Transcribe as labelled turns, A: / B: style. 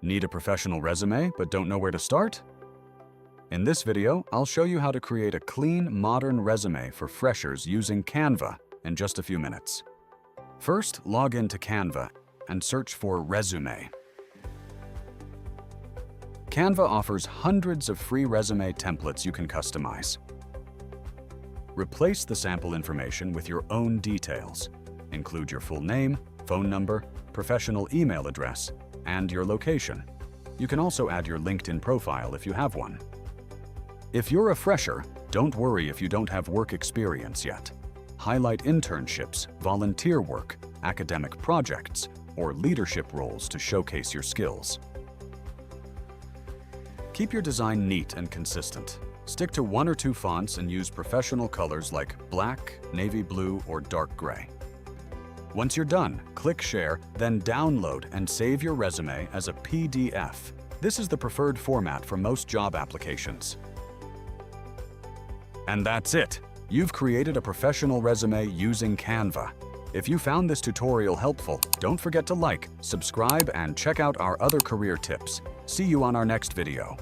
A: Need a professional resume but don't know where to start? In this video, I'll show you how to create a clean, modern resume for freshers using Canva in just a few minutes. First, log into Canva and search for Resume. Canva offers hundreds of free resume templates you can customize. Replace the sample information with your own details. Include your full name, phone number, professional email address, and your location. You can also add your LinkedIn profile if you have one. If you're a fresher, don't worry if you don't have work experience yet. Highlight internships, volunteer work, academic projects, or leadership roles to showcase your skills. Keep your design neat and consistent. Stick to 1 or 2 fonts and use professional colors like black, navy blue, or dark gray. Once you're done, click Share, then download and save your resume as a PDF. This is the preferred format for most job applications. And that's it! You've created a professional resume using Canva. If you found this tutorial helpful, don't forget to like, subscribe, and check out our other career tips. See you on our next video.